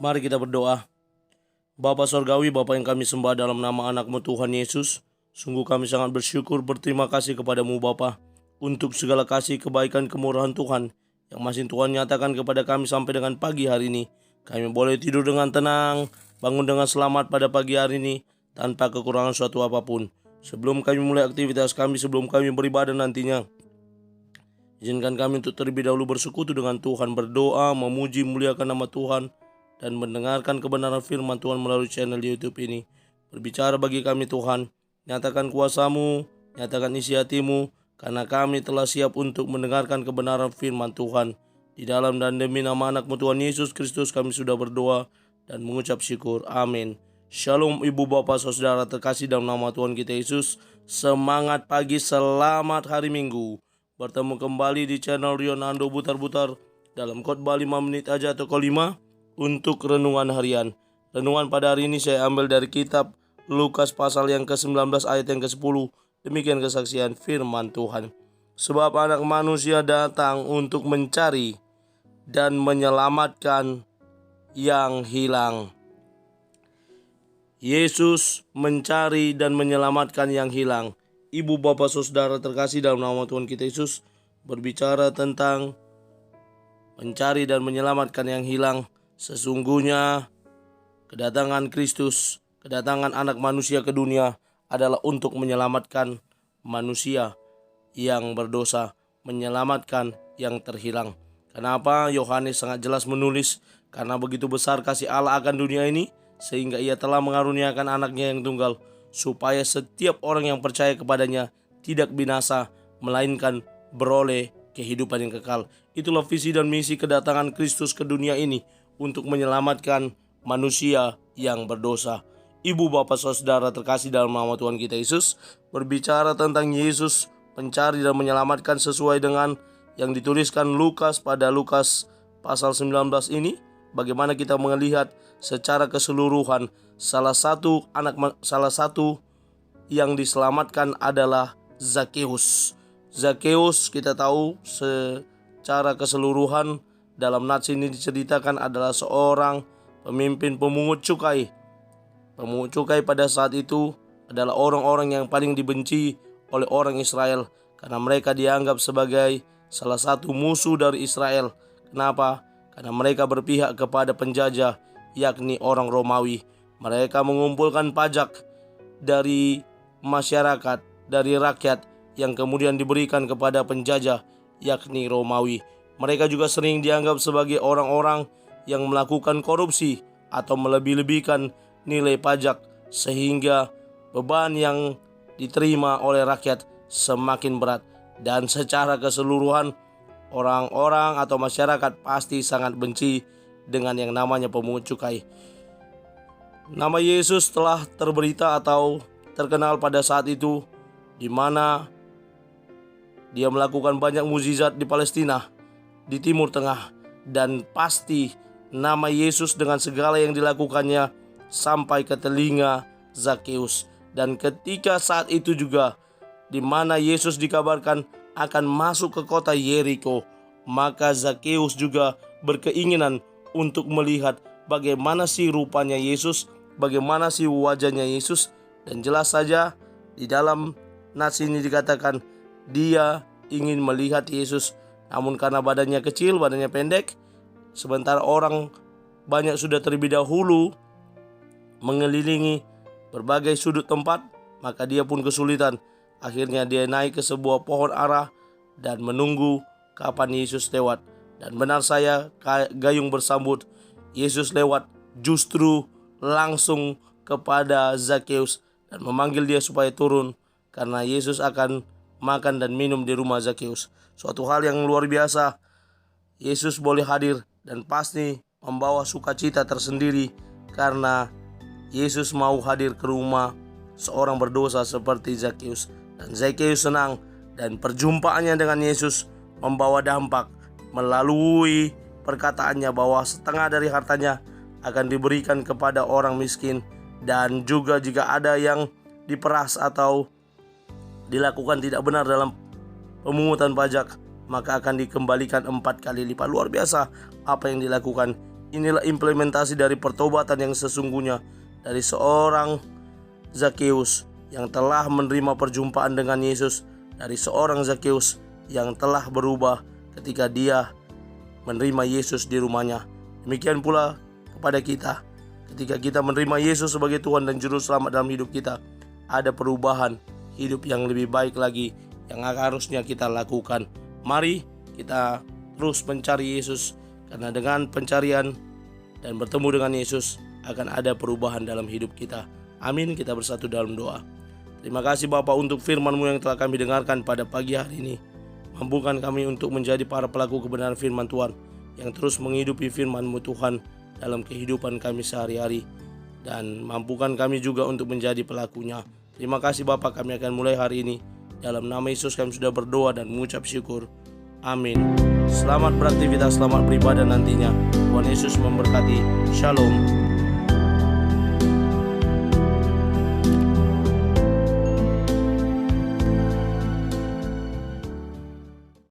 Mari kita berdoa. Bapa Sorgawi, Bapa yang kami sembah dalam nama anak-Mu Tuhan Yesus, sungguh kami sangat bersyukur, berterima kasih kepadamu Bapa untuk segala kasih, kebaikan, kemurahan Tuhan yang masih Tuhan nyatakan kepada kami sampai dengan pagi hari ini. Kami boleh tidur dengan tenang, bangun dengan selamat pada pagi hari ini tanpa kekurangan suatu apapun. Sebelum kami mulai aktivitas kami, sebelum kami beribadah nantinya, izinkan kami untuk terlebih dahulu bersekutu dengan Tuhan, berdoa, memuji, muliakan nama Tuhan, dan mendengarkan kebenaran firman Tuhan melalui channel YouTube ini. Berbicara bagi kami Tuhan, nyatakan kuasa-Mu, nyatakan isi hati-Mu, karena kami telah siap untuk mendengarkan kebenaran firman Tuhan. Di dalam dan demi nama anak-Mu Tuhan Yesus Kristus kami sudah berdoa dan mengucap syukur. Amin. Shalom ibu bapak saudara terkasih dalam nama Tuhan kita Yesus. Semangat pagi, selamat hari Minggu. Bertemu kembali di channel Rionando Butar-Butar dalam khotbah 5 menit aja atau kelima untuk renungan harian. Renungan pada hari ini saya ambil dari kitab Lukas pasal yang ke-19 ayat yang ke-10. Demikian kesaksian firman Tuhan. Sebab anak manusia datang untuk mencari dan menyelamatkan yang hilang. Yesus mencari dan menyelamatkan yang hilang. Ibu bapak saudara terkasih dalam nama Tuhan kita Yesus berbicara tentang mencari dan menyelamatkan yang hilang. Sesungguhnya kedatangan Kristus, kedatangan anak manusia ke dunia adalah untuk menyelamatkan manusia yang berdosa, menyelamatkan yang terhilang. Kenapa Yohanes sangat jelas menulis? Karena begitu besar kasih Allah akan dunia ini, sehingga ia telah mengaruniakan anaknya yang tunggal, supaya setiap orang yang percaya kepadanya tidak binasa, melainkan beroleh kehidupan yang kekal. Itulah visi dan misi kedatangan Kristus ke dunia ini, untuk menyelamatkan manusia yang berdosa. Ibu bapak saudara terkasih dalam nama Tuhan kita Yesus, berbicara tentang Yesus mencari dan menyelamatkan sesuai dengan yang dituliskan Lukas pada Lukas pasal 19 ini. Bagaimana kita melihat secara keseluruhan salah satu yang diselamatkan adalah Zakeus. Zakeus kita tahu secara keseluruhan dalam nats ini diceritakan adalah seorang pemimpin pemungut cukai. Pemungut cukai pada saat itu adalah orang-orang yang paling dibenci oleh orang Israel, karena mereka dianggap sebagai salah satu musuh dari Israel. Kenapa? Karena mereka berpihak kepada penjajah, yakni orang Romawi. Mereka mengumpulkan pajak dari masyarakat, dari rakyat, yang kemudian diberikan kepada penjajah, yakni Romawi. Mereka juga sering dianggap sebagai orang-orang yang melakukan korupsi atau melebih-lebihkan nilai pajak, sehingga beban yang diterima oleh rakyat semakin berat. Dan secara keseluruhan orang-orang atau masyarakat pasti sangat benci dengan yang namanya pemungut cukai. Nama Yesus telah terberita atau terkenal pada saat itu, di mana dia melakukan banyak mukjizat di Palestina, di Timur Tengah, dan pasti nama Yesus dengan segala yang dilakukannya sampai ke telinga Zakeus. Dan ketika saat itu juga di mana Yesus dikabarkan akan masuk ke kota Yeriko, maka Zakeus juga berkeinginan untuk melihat bagaimana sih rupanya Yesus, bagaimana sih wajahnya Yesus. Dan jelas saja di dalam nats ini dikatakan dia ingin melihat Yesus. Namun karena badannya kecil, badannya pendek, sementara orang banyak sudah terlebih dahulu mengelilingi berbagai sudut tempat, maka dia pun kesulitan. Akhirnya dia naik ke sebuah pohon ara dan menunggu kapan Yesus lewat. Dan benar saya gayung bersambut, Yesus lewat justru langsung kepada Zakeus dan memanggil dia supaya turun, karena Yesus akan makan dan minum di rumah Zakeus. Suatu hal yang luar biasa. Yesus boleh hadir dan pasti membawa sukacita tersendiri, karena Yesus mau hadir ke rumah seorang berdosa seperti Zakeus. Dan Zakeus senang, dan perjumpaannya dengan Yesus membawa dampak melalui perkataannya bahwa setengah dari hartanya akan diberikan kepada orang miskin, dan juga jika ada yang diperas atau dilakukan tidak benar dalam pemungutan pajak, maka akan dikembalikan 4 kali lipat. Luar biasa apa yang dilakukan inilah implementasi dari pertobatan yang sesungguhnya dari seorang Zakheus yang telah menerima perjumpaan dengan Yesus, dari seorang Zakheus yang telah berubah ketika dia menerima Yesus di rumahnya. Demikian pula kepada kita, ketika kita menerima Yesus sebagai Tuhan dan Juru Selamat dalam hidup kita, ada perubahan hidup yang lebih baik lagi yang harusnya kita lakukan. Mari kita terus mencari Yesus, karena dengan pencarian dan bertemu dengan Yesus akan ada perubahan dalam hidup kita. Amin. Kita bersatu dalam doa. Terima kasih Bapa untuk firman-Mu yang telah kami dengarkan pada pagi hari ini. Mampukan kami untuk menjadi para pelaku kebenaran firman Tuhan, yang terus menghidupi firman-Mu Tuhan dalam kehidupan kami sehari-hari. Dan mampukan kami juga untuk menjadi pelakunya. Terima kasih Bapa, kami akan mulai hari ini. Dalam nama Yesus kami sudah berdoa dan mengucap syukur. Amin. Selamat beraktivitas, selamat beribadah nantinya. Tuhan Yesus memberkati. Shalom.